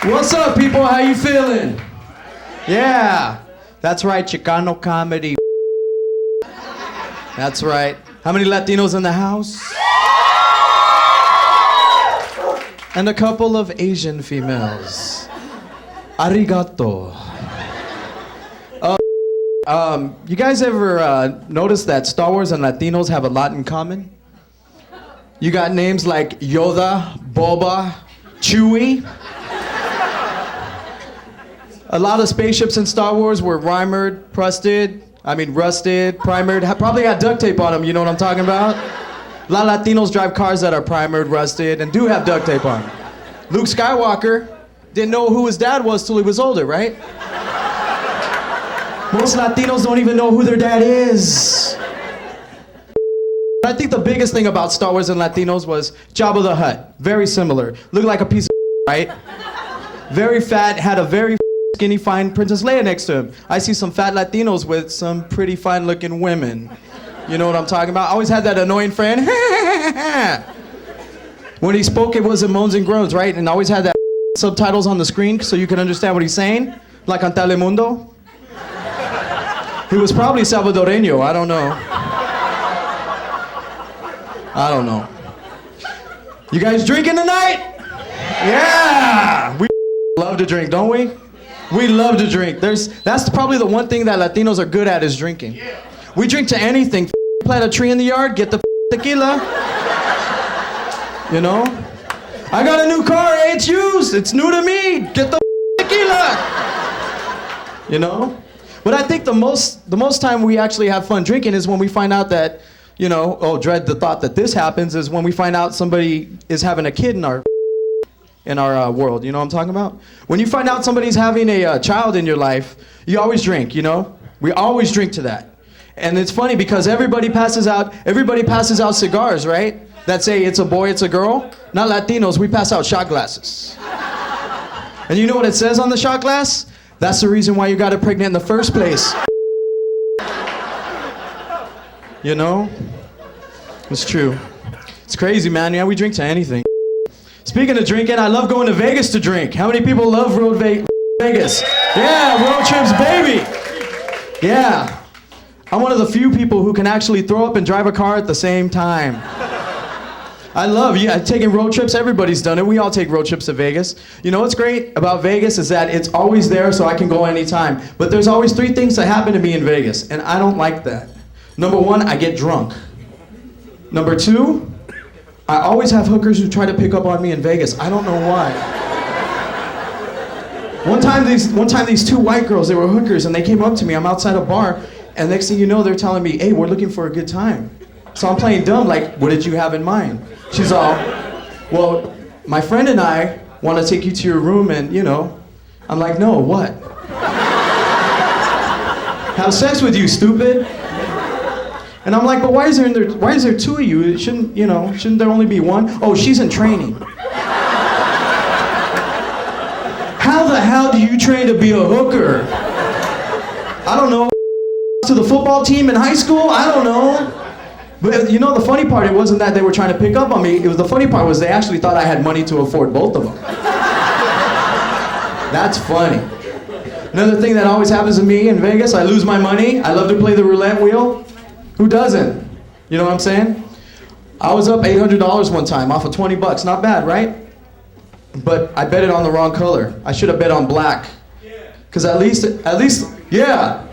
What's up, people? How you feeling? Yeah, that's right, Chicano comedy. That's right. How many Latinos in the house? And a couple of Asian females. Arigato. You guys ever notice that Star Wars and Latinos have a lot in common? You got names like Yoda, Boba, Chewie. A lot of spaceships in Star Wars were rusted, primered, probably had duct tape on them, you know what I'm talking about? A lot of Latinos drive cars that are primered, rusted, and do have duct tape on them. Luke Skywalker didn't know who his dad was till he was older, right? Most Latinos don't even know who their dad is. I think the biggest thing about Star Wars and Latinos was Jabba the Hutt. Very similar. Looked like a piece of right? Very fat, had a very skinny, fine Princess Leia next to him. I see some fat Latinos with some pretty fine-looking women. You know what I'm talking about? I always had that annoying friend. When he spoke, it was in moans and groans, right? And I always had that subtitles on the screen so you could understand what he's saying, like on Telemundo. He was probably Salvadoreño, I don't know. You guys drinking tonight? Yeah! We love to drink, don't we? We love to drink. That's probably the one thing that Latinos are good at is drinking. We drink to anything. Plant a tree in the yard, get the tequila. You know? I got a new car, it's used. It's new to me. Get the tequila. You know? But I think the most time we actually have fun drinking is when we find out that, you know, dread the thought that this happens, is when we find out somebody is having a kid in our world. You know what I'm talking about? When you find out somebody's having a child in your life, you always drink, you know? We always drink to that. And it's funny because everybody passes out cigars, right? That say it's a boy, it's a girl. Not Latinos, we pass out shot glasses. And you know what it says on the shot glass? That's the reason why you got her pregnant in the first place. You know? It's true. It's crazy, man. Yeah, we drink to anything. Speaking of drinking, I love going to Vegas to drink. How many people love Vegas? Yeah, road trips, baby. Yeah. I'm one of the few people who can actually throw up and drive a car at the same time. I love taking road trips. Everybody's done it. We all take road trips to Vegas. You know what's great about Vegas is that it's always there, so I can go anytime. But there's always 3 things that happen to me in Vegas, and I don't like that. Number 1, I get drunk. Number 2, I always have hookers who try to pick up on me in Vegas. I don't know why. One time these 2 white girls, they were hookers, and they came up to me. I'm outside a bar, and next thing you know, they're telling me, hey, we're looking for a good time. So I'm playing dumb, like, what did you have in mind? She's all, well, my friend and I want to take you to your room and, you know. I'm like, no, what? Have sex with you, stupid. And I'm like, but why is there 2 of you? Shouldn't there only be 1? Oh, she's in training. How the hell do you train to be a hooker? I don't know. To the football team in high school? I don't know. But you know, the funny part, it wasn't that they were trying to pick up on me. The funny part was they actually thought I had money to afford both of them. That's funny. Another thing that always happens to me in Vegas, I lose my money. I love to play the roulette wheel. Who doesn't? You know what I'm saying? I was up $800 one time off of $20. Not bad, right? But I bet it on the wrong color. I should have bet on black. Because at least, yeah.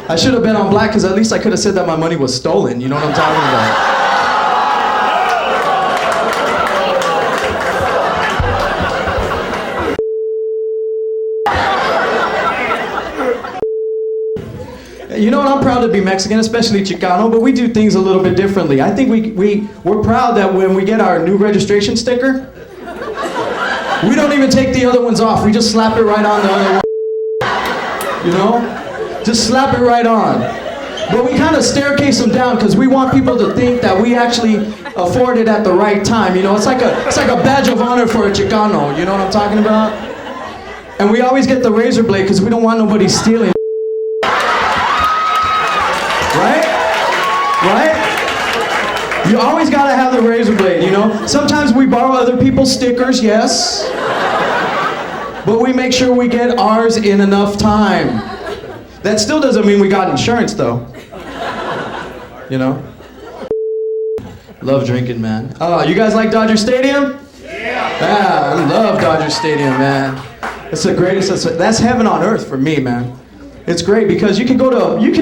I should have bet on black because at least I could have said that my money was stolen. You know what I'm talking about? You know what? I'm proud to be Mexican, especially Chicano, but we do things a little bit differently. I think we're proud that when we get our new registration sticker, we don't even take the other ones off. We just slap it right on the other one. You know? Just slap it right on. But we kind of staircase them down because we want people to think that we actually afford it at the right time. You know, it's like a badge of honor for a Chicano. You know what I'm talking about? And we always get the razor blade because we don't want nobody stealing. Right? You always gotta have the razor blade, you know? Sometimes we borrow other people's stickers, yes. But we make sure we get ours in enough time. That still doesn't mean we got insurance, though. You know? Love drinking, man. Oh, you guys like Dodger Stadium? Yeah, I love Dodger Stadium, man. It's the greatest. That's heaven on earth for me, man. It's great because you can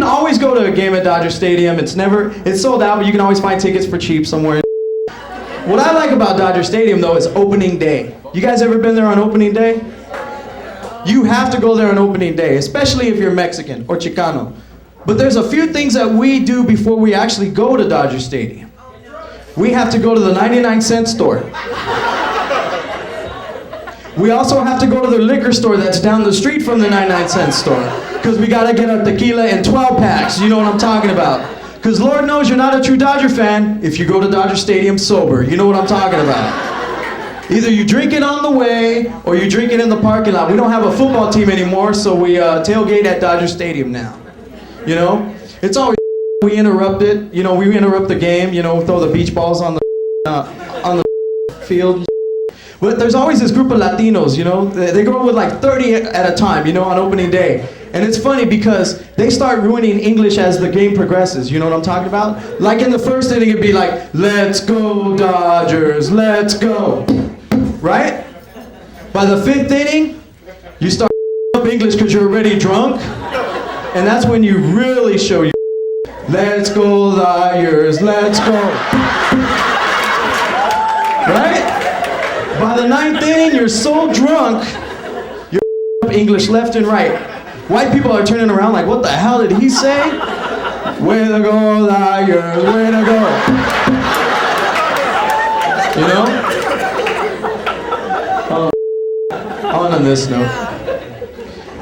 always go to a game at Dodger Stadium. It's sold out, but you can always find tickets for cheap somewhere. What I like about Dodger Stadium, though, is opening day. You guys ever been there on opening day? You have to go there on opening day, especially if you're Mexican or Chicano. But there's a few things that we do before we actually go to Dodger Stadium. We have to go to the 99-cent store. We also have to go to the liquor store that's down the street from the 99-cent store. Because we gotta get our tequila in 12 packs, you know what I'm talking about. Because Lord knows you're not a true Dodger fan if you go to Dodger Stadium sober, you know what I'm talking about. Either you drink it on the way, or you drink it in the parking lot. We don't have a football team anymore, so we tailgate at Dodger Stadium now. You know? It's always we interrupt it, you know, we interrupt the game, you know, throw the beach balls on the field. But there's always this group of Latinos, you know, they go with like 30 at a time, you know, on opening day. And it's funny because they start ruining English as the game progresses, you know what I'm talking about? Like in the first inning it'd be like, let's go Dodgers, let's go, right? By the 5th inning, you start up English because you're already drunk, and that's when you really show your let's go Dodgers, let's go. Right? By the 9th inning, you're so drunk, you're up English left and right. White people are turning around like, what the hell did he say? Way to go, Dodgers, way to go. You know? On this note.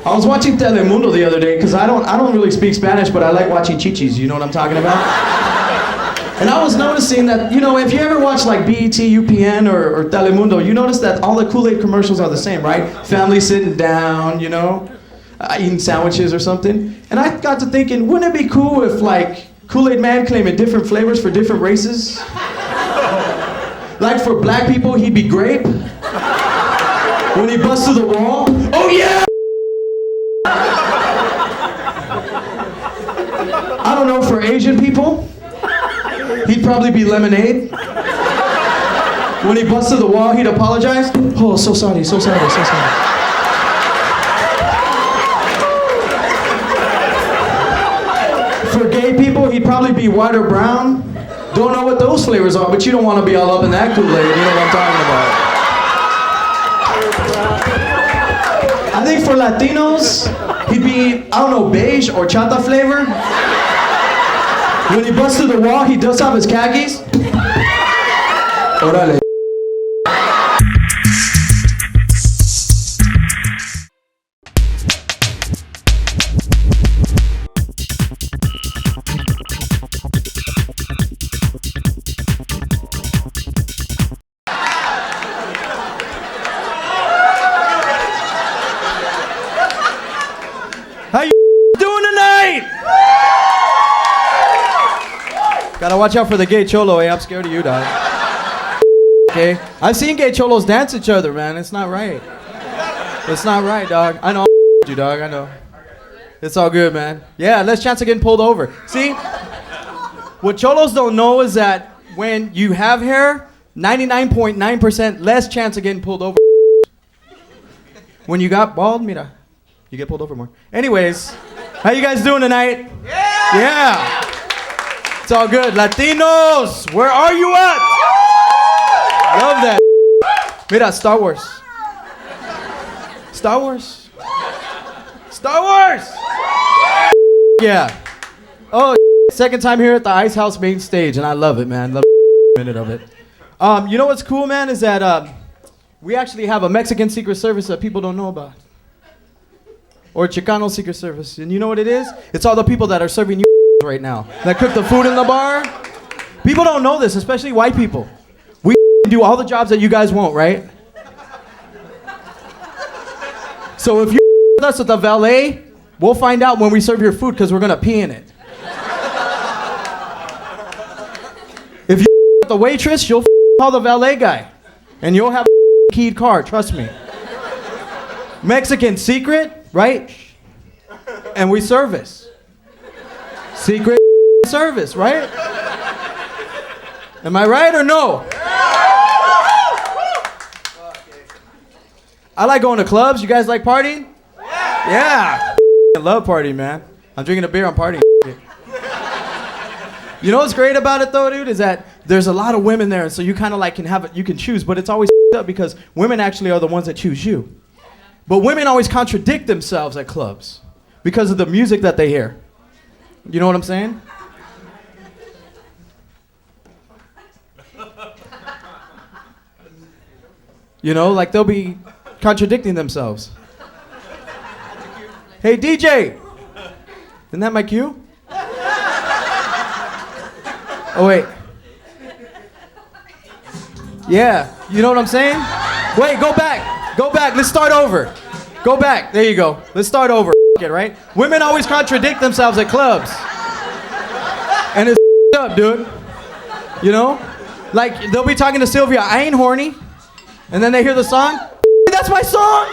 I was watching Telemundo the other day because I don't really speak Spanish, but I like watching chichis, you know what I'm talking about? And I was noticing that, you know, if you ever watch like BET, UPN, or Telemundo, you notice that all the Kool-Aid commercials are the same, right? Family sitting down, you know, eating sandwiches or something. And I got to thinking, wouldn't it be cool if like Kool-Aid Man claiming different flavors for different races? Like for black people, he'd be grape. When he busts through the wall, oh yeah! I don't know, for Asian people, he'd probably be lemonade. When he busts through the wall, he'd apologize. Oh, so sorry, so sorry, so sorry. For gay people, he'd probably be white or brown. Don't know what those flavors are, but you don't want to be all up in that Kool-Aid, you know what I'm talking about. I think for Latinos, he'd be, I don't know, beige or chata flavor. When he busts through the wall, he dusts off his khakis. Orale. How you doing tonight? Gotta watch out for the gay cholo, eh? I'm scared of you, dog. Okay? I've seen gay cholos dance each other, man. It's not right. It's not right, dog. I know you, dog. I know. It's all good, man. Yeah, less chance of getting pulled over. See? What cholos don't know is that when you have hair, 99.9% less chance of getting pulled over. When you got bald, mira, you get pulled over more. Anyways, how you guys doing tonight? Yeah! It's all good. Latinos, where are you at? Love that. Mira, Star Wars. Star Wars. Star Wars! Yeah. Oh, second time here at the Ice House main stage, and I love it, man. Love every minute of it. You know what's cool, man, is that we actually have a Mexican Secret Service that people don't know about. Or a Chicano Secret Service. And you know what it is? It's all the people that are serving you right now. That cook the food in the bar. People don't know this, especially white people. We do all the jobs that you guys won't, right? So if you're with us at the valet, we'll find out when we serve your food because we're going to pee in it. If you're at the waitress, you'll call the valet guy. And you'll have a keyed car, trust me. Mexican secret, right? And we service. Secret service, right? Am I right or no? I like going to clubs. You guys like partying? Yeah. I love partying, man. I'm drinking a beer, I'm partying. You know what's great about it though, dude, is that there's a lot of women there, so you kind of like you can choose, but it's always up because women actually are the ones that choose you. But women always contradict themselves at clubs because of the music that they hear. You know what I'm saying? You know, like they'll be contradicting themselves. Hey DJ, isn't that my cue? Oh wait. Yeah, you know what I'm saying? Wait, go back, let's start over. Go back, there you go. Let's start over, right? Women always contradict themselves at clubs. And it's up, dude. You know? Like, they'll be talking to Sylvia, I ain't horny. And then they hear the song, that's my song!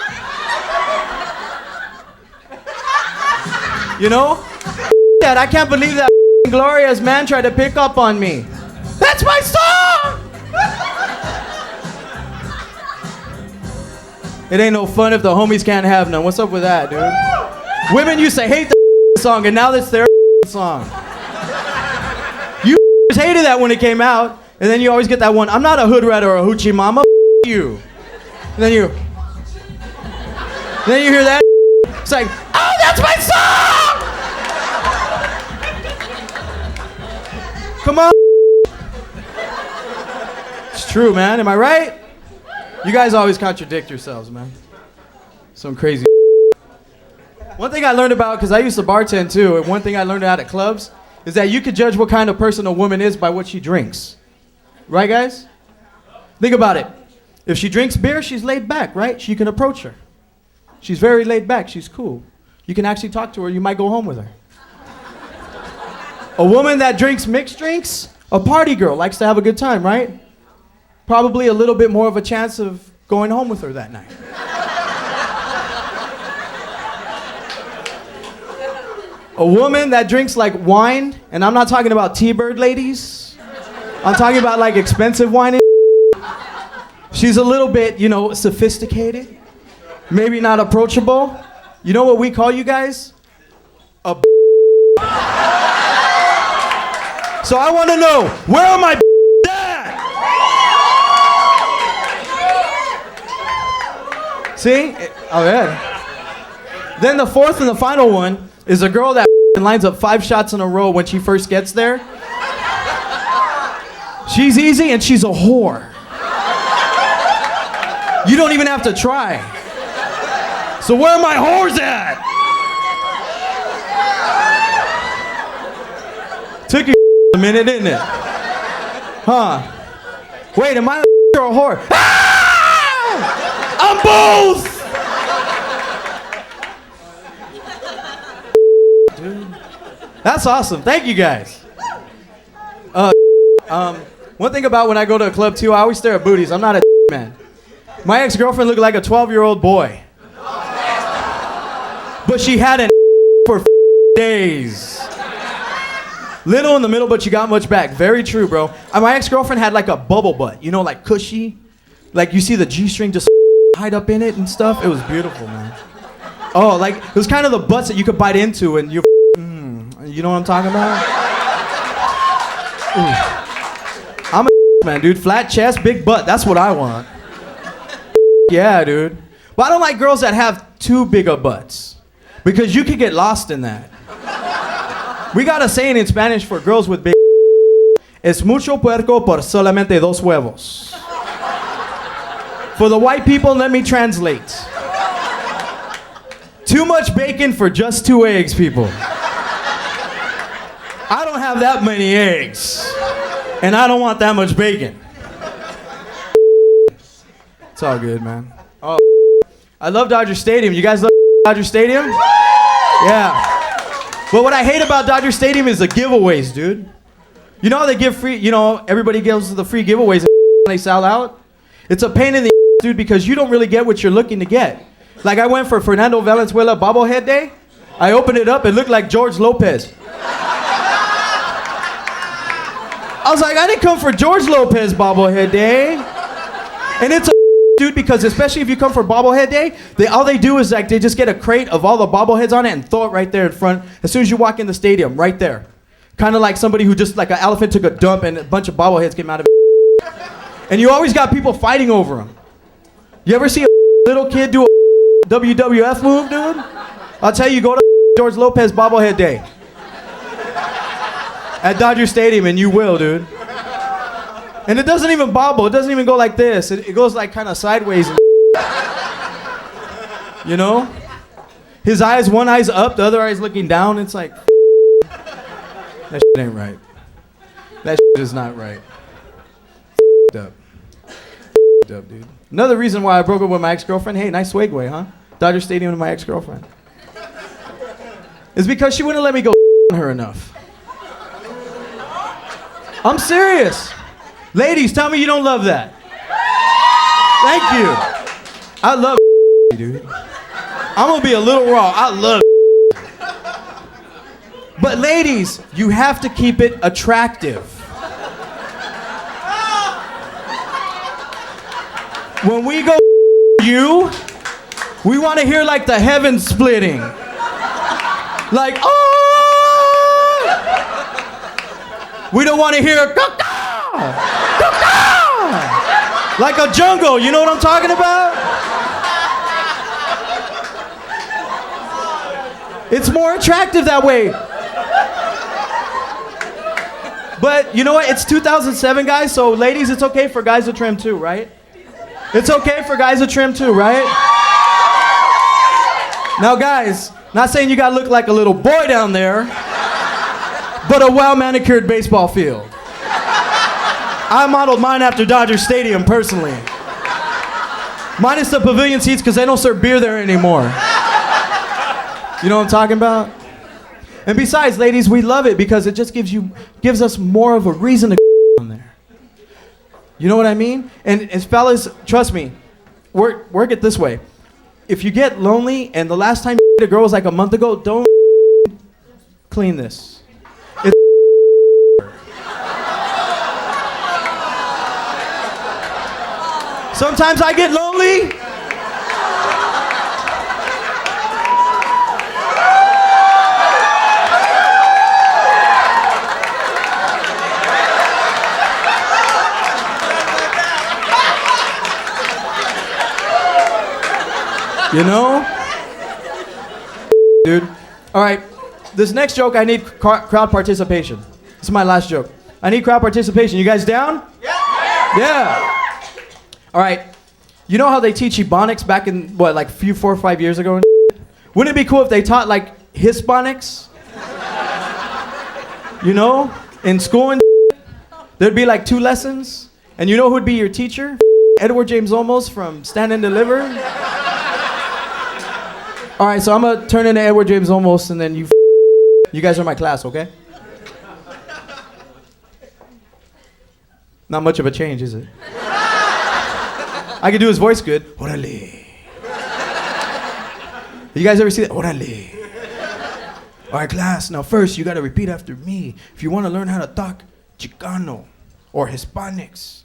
You know? That, I can't believe that glorious man tried to pick up on me. That's my song! It ain't no fun if the homies can't have none. What's up with that, dude? Women used to hate the song, and now that's their song. You hated that when it came out, and then you always get that one, I'm not a hood rat or a hoochie mama, you. And then you hear that, it's like, oh, that's my song! Come on. It's true, man. Am I right? You guys always contradict yourselves, man. Some crazy. One thing I learned about, because I used to bartend too, and one thing I learned out at clubs is that you can judge what kind of person a woman is by what she drinks. Right, guys? Think about it. If she drinks beer, she's laid back, right? You can approach her. She's very laid back. She's cool. You can actually talk to her. You might go home with her. A woman that drinks mixed drinks, a party girl, likes to have a good time, right? Probably a little bit more of a chance of going home with her that night. A woman that drinks like wine, and I'm not talking about T-Bird ladies. I'm talking about like expensive wine. She's a little bit, you know, sophisticated. Maybe not approachable. You know what we call you guys? A So I want to know, where are my at? See? Oh, yeah. Then the fourth and the final one is a girl that lines up 5 shots in a row when she first gets there. She's easy and she's a whore. You don't even have to try. So where are my whores at? Took you a minute, didn't it? Huh? Wait, am I a or a whore? Ah! I'm both! Dude. That's awesome. Thank you guys. One thing about when I go to a club too, I always stare at booties. I'm not a man. My ex-girlfriend looked like a 12-year-old boy. But she had an for days. Little in the middle, but she got much back. Very true, bro. My ex-girlfriend had like a bubble butt. You know, like cushy. Like you see the G-string just hide up in it and stuff. It was beautiful, man. Oh, like it was kind of the butts that you could bite into and you know what I'm talking about? Ooh. I'm a man, dude. Flat chest, big butt. That's what I want. Yeah, dude. But I don't like girls that have too big of butts. Because you could get lost in that. We got a saying in Spanish for girls with big. Es mucho puerco por solamente dos huevos. For the white people, let me translate. Too much bacon for just 2 eggs, people. I don't have that many eggs. And I don't want that much bacon. It's all good, man. Oh, I love Dodger Stadium. You guys love Dodger Stadium? Yeah. But what I hate about Dodger Stadium is the giveaways, dude. You know how they give free, you know, everybody gives the free giveaways. they sell out. It's a pain in the dude, because you don't really get what you're looking to get. Like I went for Fernando Valenzuela bobblehead day. I opened it up, it looked like George Lopez. I was like, I didn't come for George Lopez bobblehead day. And it's a dude, because especially if you come for bobblehead day, all they do is like they just get a crate of all the bobbleheads on it and throw it right there in front as soon as you walk in the stadium, right there. Kind of like somebody who just, like an elephant took a dump and a bunch of bobbleheads came out of it. And you always got people fighting over them. You ever see a little kid do a WWF move, dude? I'll tell you, go to George Lopez bobblehead day at Dodger Stadium and you will, dude. And it doesn't even bobble. It doesn't even go like this. It goes like kind of sideways. You know? His eyes, one eye's up, the other eye's looking down. It's like, that shit ain't right. That shit is not right. Up. Up, dude. Another reason why I broke up with my ex-girlfriend, hey, nice segue, huh? Dodger Stadium with my ex-girlfriend. Is because she wouldn't let me go on her enough. I'm serious. Ladies, tell me you don't love that. Thank you. I love dude. I'm gonna be a little raw. I love But ladies, you have to keep it attractive. When we go you, we want to hear like the heavens splitting. Like, oh! We don't want to hear caw-caw, caw-caw, like a jungle, you know what I'm talking about? It's more attractive that way. But you know what? It's 2007, guys, so ladies, it's okay for guys to trim too, right? It's okay for guys to trim too, right? Now guys, not saying you gotta look like a little boy down there, but a well-manicured baseball field. I modeled mine after Dodger Stadium personally. Minus the pavilion seats because they don't serve beer there anymore. You know what I'm talking about? And besides, ladies, we love it because it just gives us more of a reason to on there. You know what I mean? And as fellas, trust me, work it this way. If you get lonely and the last time you a girl was like a month ago, don't clean this. It's sometimes I get lonely. You know? Dude. All right. This next joke, I need crowd participation. This is my last joke. I need crowd participation. You guys down? Yeah. All right. You know how they teach Ebonics back in, what, like 4 or 5 years ago? Wouldn't it be cool if they taught, like, Hispanics? You know? In school and there'd be, like, 2 lessons. And you know who'd be your teacher? Edward James Olmos from Stand and Deliver. All right, so I'm gonna turn into Edward James Olmos, and then you guys are my class, okay? Not much of a change, is it? I can do his voice good. Orale. You guys ever see that? Orale. All right, class. Now first, you gotta repeat after me. If you wanna learn how to talk Chicano or Hispanics,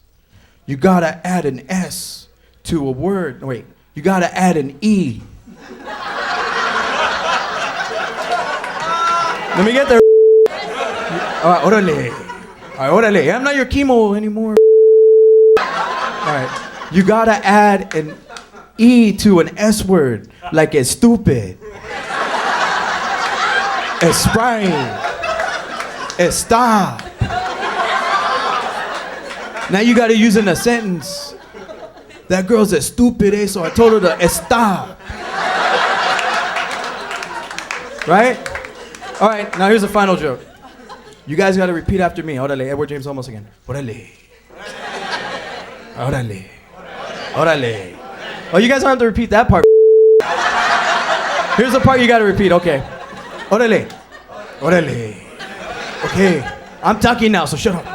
you gotta add an S to a word. Wait, you gotta add an E. Let me get there. All right, orale. All right, orale. I'm not your chemo anymore. All right. You gotta add an E to an S word, like es stupid, Sprite, stop. Now you gotta use it in a sentence. That girl's a stupid, so I told her to stop. Right? All right, now here's the final joke. You guys gotta repeat after me. Orale, Edward James Olmos again. Orale. Orale. Orale. Oh, you guys don't have to repeat that part. Here's the part you gotta repeat, okay. Orale. Orale. Okay, I'm talking now, so shut up.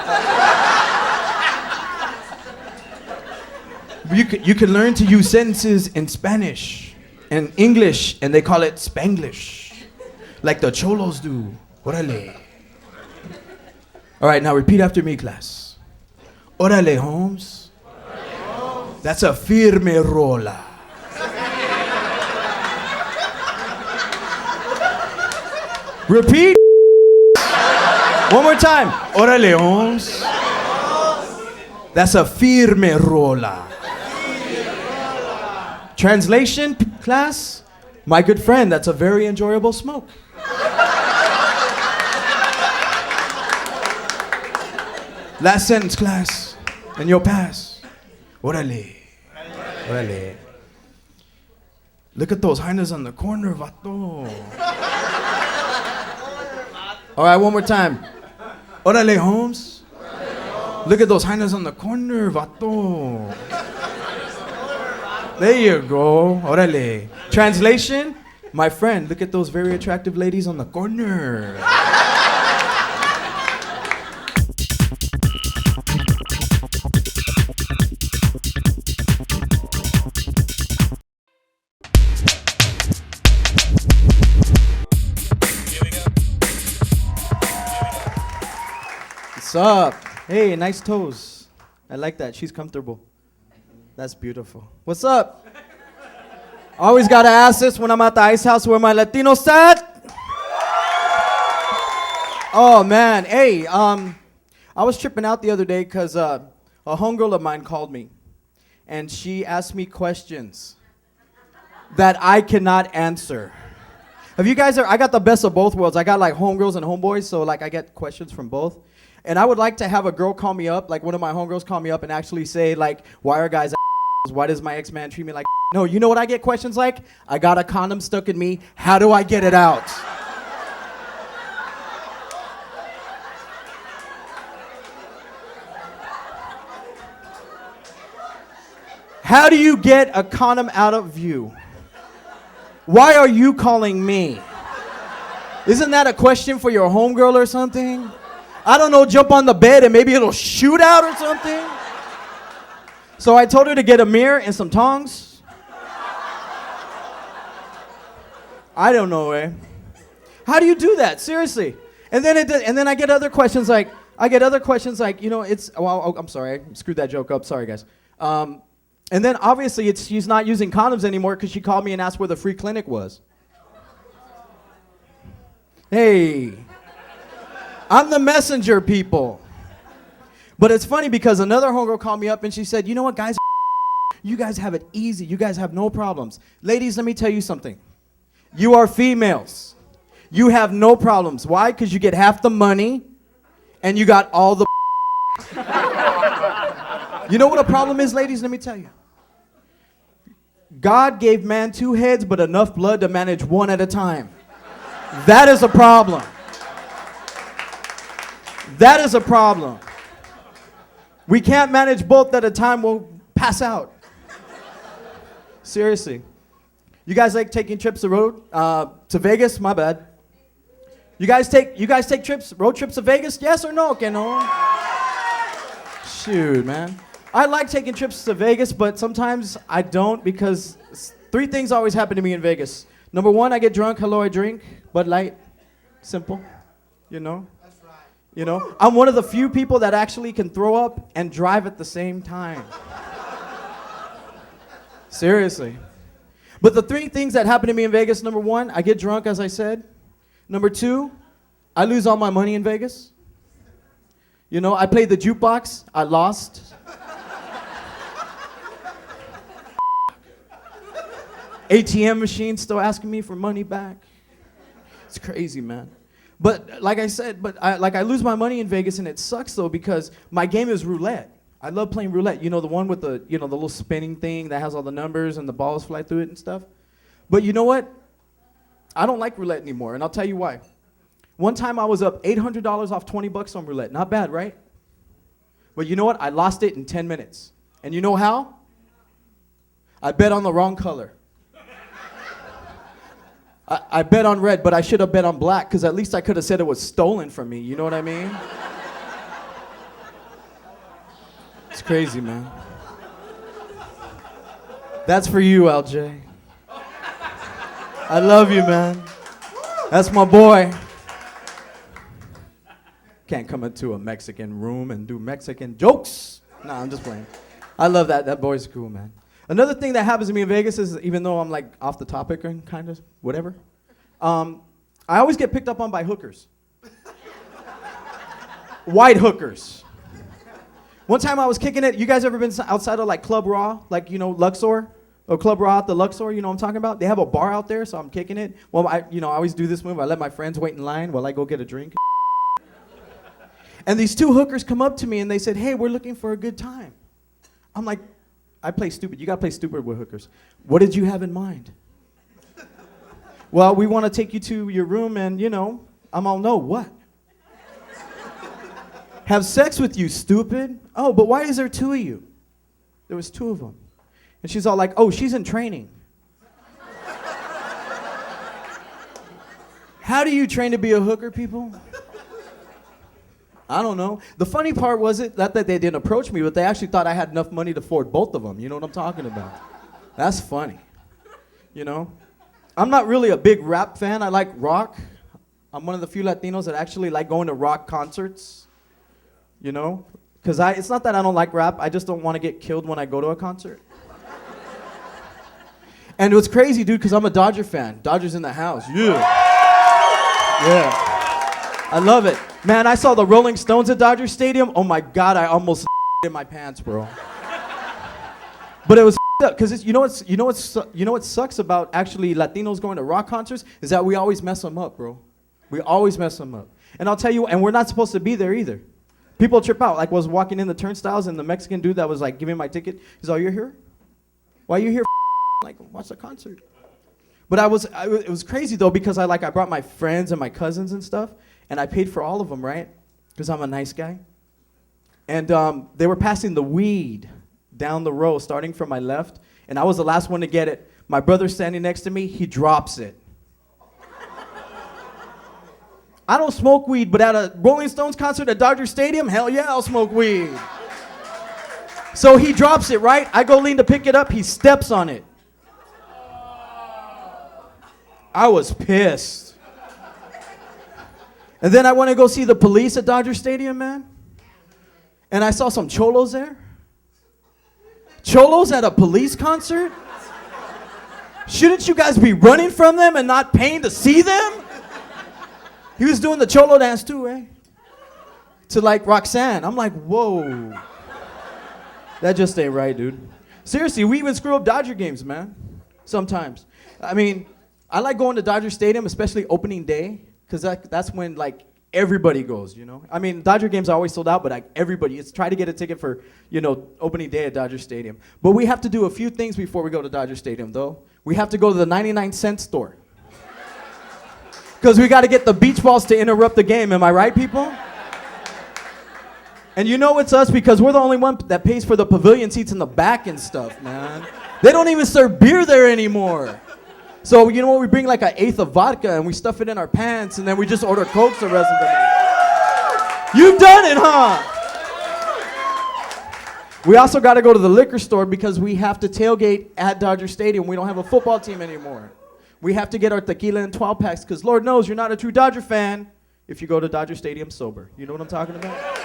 You can learn to use sentences in Spanish and English, and they call it Spanglish, like the Cholos do. Orale. All right, now repeat after me, class. Orale, Holmes. That's a firme rola. Repeat. One more time. Orale, Holmes. That's a firme rola. Translation, class? My good friend, that's a very enjoyable smoke. Last sentence, class, and you'll pass. Orale. Orale. Look at those hyenas on the corner, vato. All right, one more time. Orale, Holmes. Look at those hyenas on the corner, vato. There you go. Orale. Translation, my friend, look at those very attractive ladies on the corner. What's up? Hey, nice toes. I like that. She's comfortable. That's beautiful. What's up? Always gotta ask this when I'm at the ice house where my Latinos at. Oh man, hey, I was tripping out the other day because a homegirl of mine called me, and she asked me questions that I cannot answer. Have you guys I got the best of both worlds. I got like homegirls and homeboys, so like I get questions from both. And I would like to have a girl call me up, like one of my homegirls call me up and actually say like, why are guys why does my ex-man treat me like No, you know what I get questions like? I got a condom stuck in me, how do I get it out? How do you get a condom out of you? Why are you calling me? Isn't that a question for your homegirl or something? I don't know, jump on the bed and maybe it'll shoot out or something. So I told her to get a mirror and some tongs. I don't know, eh? How do you do that? Seriously. And then I get other questions like, you know, I'm sorry, I screwed that joke up. Sorry, guys. And then obviously she's not using condoms anymore because she called me and asked where the free clinic was. Hey. I'm the messenger, people. But it's funny because another homegirl called me up and she said, you know what, guys? You guys have it easy. You guys have no problems. Ladies, let me tell you something. You are females. You have no problems. Why? Because you get half the money and you got all the You know what a problem is, ladies? Let me tell you. God gave man 2 heads but enough blood to manage one at a time. That is a problem. That is a problem. We can't manage both at a time, we'll pass out. Seriously. You guys like taking trips to to Vegas? My bad. You guys take road trips to Vegas? Yes or no? Okay, no. Shoot, man. I like taking trips to Vegas, but sometimes I don't because 3 things always happen to me in Vegas. Number 1, I get drunk. Hello, I drink. Bud Light. Simple. You know? You know, I'm one of the few people that actually can throw up and drive at the same time. Seriously. But the 3 things that happen to me in Vegas, number 1, I get drunk, as I said. Number 2, I lose all my money in Vegas. You know, I played the jukebox, I lost. ATM machine still asking me for money back. It's crazy, man. But like I said, I lose my money in Vegas and it sucks though because my game is roulette. I love playing roulette. You know, the one with the little spinning thing that has all the numbers and the balls fly through it and stuff. But you know what? I don't like roulette anymore, and I'll tell you why. One time I was up $800 off $20 on roulette. Not bad, right? But you know what? I lost it in 10 minutes. And you know how? I bet on the wrong color. I bet on red, but I should have bet on black because at least I could have said it was stolen from me. You know what I mean? It's crazy, man. That's for you, LJ. I love you, man. That's my boy. Can't come into a Mexican room and do Mexican jokes. Nah, I'm just playing. I love that. That boy's cool, man. Another thing that happens to me in Vegas is, even though I'm like off the topic and kind of whatever, I always get picked up on by hookers. White hookers. One time I was kicking it. You guys ever been outside of like Club Raw, like, you know, Luxor? Or Club Raw at the Luxor, you know what I'm talking about? They have a bar out there, so I'm kicking it. Well, I always do this move. I let my friends wait in line while I go get a drink. And these two hookers come up to me and they said, hey, we're looking for a good time. I'm like, I play stupid. You got to play stupid with hookers. What did you have in mind? Well, we want to take you to your room and, you know, I'm all, no, what? Have sex with you, stupid. Oh, but why is there two of you? There was two of them. And she's all like, oh, she's in training. How do you train to be a hooker, people? I don't know. The funny part was that they didn't approach me, but they actually thought I had enough money to afford both of them. You know what I'm talking about? That's funny. You know? I'm not really a big rap fan. I like rock. I'm one of the few Latinos that actually like going to rock concerts. You know? Because it's not that I don't like rap. I just don't want to get killed when I go to a concert. And it was crazy, dude, because I'm a Dodger fan. Dodgers in the house. Yeah. Yeah. I love it. Man, I saw the Rolling Stones at Dodger Stadium. Oh, my God, I almost in my pants, bro. But it was up, because you know what sucks about actually Latinos going to rock concerts is that we always mess them up, bro. We always mess them up. And I'll tell you, and we're not supposed to be there either. People trip out. Like, I was walking in the turnstiles, and the Mexican dude that was, like, giving my ticket, he's all, you're here? Why are you here? Like, watch the concert. But it was crazy though, because I brought my friends and my cousins and stuff, and I paid for all of them, right? Because I'm a nice guy. And they were passing the weed down the row, starting from my left, and I was the last one to get it. My brother's standing next to me, he drops it. I don't smoke weed, but at a Rolling Stones concert at Dodger Stadium, hell yeah, I'll smoke weed. So he drops it, right? I go lean to pick it up, he steps on it. I was pissed. And then I went to go see the police at Dodger Stadium, man. And I saw some cholos there. Cholos at a police concert? Shouldn't you guys be running from them and not paying to see them? He was doing the cholo dance too, eh? To like Roxanne. I'm like, whoa. That just ain't right, dude. Seriously, we even screw up Dodger games, man. Sometimes. I mean, I like going to Dodger Stadium, especially opening day, because that's when like everybody goes, you know? I mean, Dodger games are always sold out, but like everybody, try to get a ticket for, you know, opening day at Dodger Stadium. But we have to do a few things before we go to Dodger Stadium, though. We have to go to the 99-cent store. Because we got to get the beach balls to interrupt the game, am I right, people? And you know it's us because we're the only one that pays for the pavilion seats in the back and stuff, man. They don't even serve beer there anymore. So, you know what, we bring like an eighth of vodka and we stuff it in our pants and then we just order Cokes the rest of the night. You've done it, huh? We also got to go to the liquor store because we have to tailgate at Dodger Stadium. We don't have a football team anymore. We have to get our tequila in 12 packs because Lord knows you're not a true Dodger fan if you go to Dodger Stadium sober. You know what I'm talking about?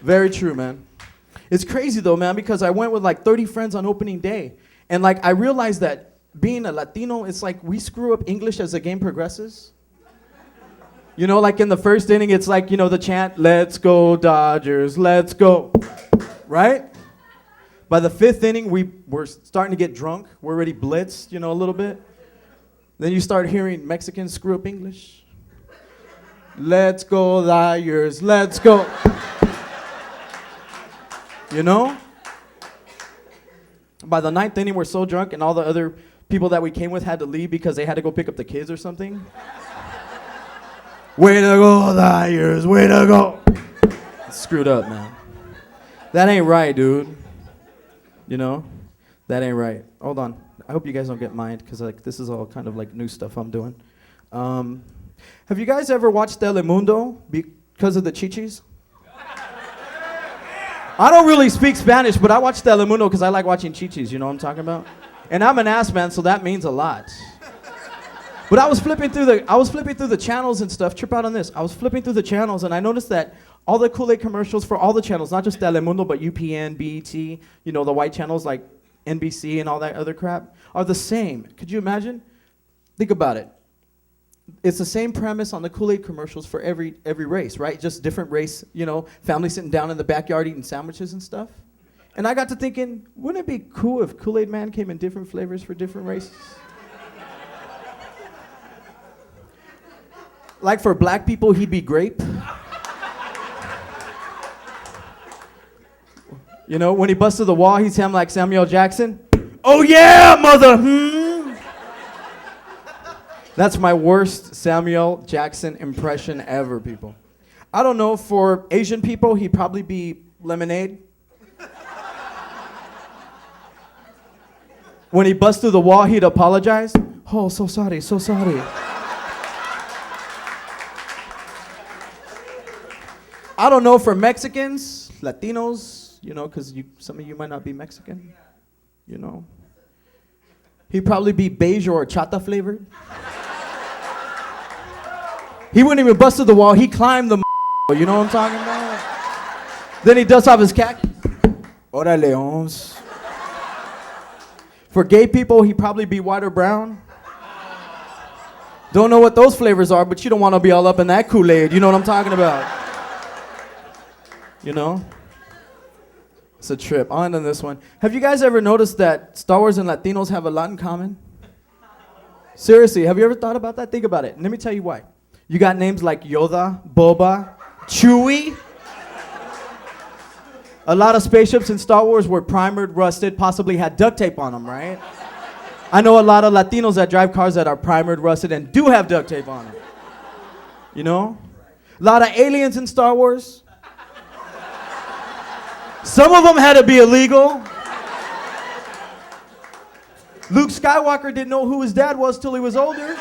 Very true, man. It's crazy though, man, because I went with like 30 friends on opening day. And like I realized that being a Latino, it's like we screw up English as the game progresses. You know, like in the first inning, it's like, you know, the chant, let's go Dodgers, let's go, right? By the fifth inning, we're starting to get drunk. We're already blitzed, you know, a little bit. Then you start hearing Mexicans screw up English. Let's go Dodgers, let's go. You know? By the ninth inning, we're so drunk, and all the other people that we came with had to leave because they had to go pick up the kids or something. Way to go, Dodgers, way to go. It's screwed up, man. That ain't right, dude. You know? That ain't right. Hold on. I hope you guys don't get mind, because like this is all kind of like new stuff I'm doing. Have you guys ever watched Telemundo because of the chichis? I don't really speak Spanish, but I watch Telemundo because I like watching chichis, you know what I'm talking about? And I'm an ass man, so that means a lot. But I was flipping through the channels and stuff. Trip out on this. I was flipping through the channels and I noticed that all the Kool-Aid commercials for all the channels, not just Telemundo, but UPN, BET, you know, the white channels like NBC and all that other crap, are the same. Could you imagine? Think about it. It's the same premise on the Kool-Aid commercials for every race, right? Just different race, you know, family sitting down in the backyard eating sandwiches and stuff. And I got to thinking, wouldn't it be cool if Kool-Aid Man came in different flavors for different races? Like for black people, he'd be grape. You know, when he busts through the wall, he'd sound like Samuel Jackson. Oh yeah, mother, That's my worst Samuel Jackson impression ever, people. I don't know, for Asian people, he'd probably be lemonade. When he busts through the wall, he'd apologize. Oh, so sorry, so sorry. I don't know, for Mexicans, Latinos, you know, because some of you might not be Mexican, you know. He'd probably be beige or chata flavored. He wouldn't even bust through the wall, he climbed the you know what I'm talking about? Then he dusts off his khakis. Órale, ons. For gay people, he'd probably be white or brown. Don't know what those flavors are, but you don't want to be all up in that Kool-Aid, you know what I'm talking about? You know? It's a trip. I'll end on this one. Have you guys ever noticed that Star Wars and Latinos have a lot in common? Seriously, have you ever thought about that? Think about it. And let me tell you why. You got names like Yoda, Boba, Chewie. A lot of spaceships in Star Wars were primered, rusted, possibly had duct tape on them, right? I know a lot of Latinos that drive cars that are primered, rusted, and do have duct tape on them. You know? A lot of aliens in Star Wars. Some of them had to be illegal. Luke Skywalker didn't know who his dad was till he was older.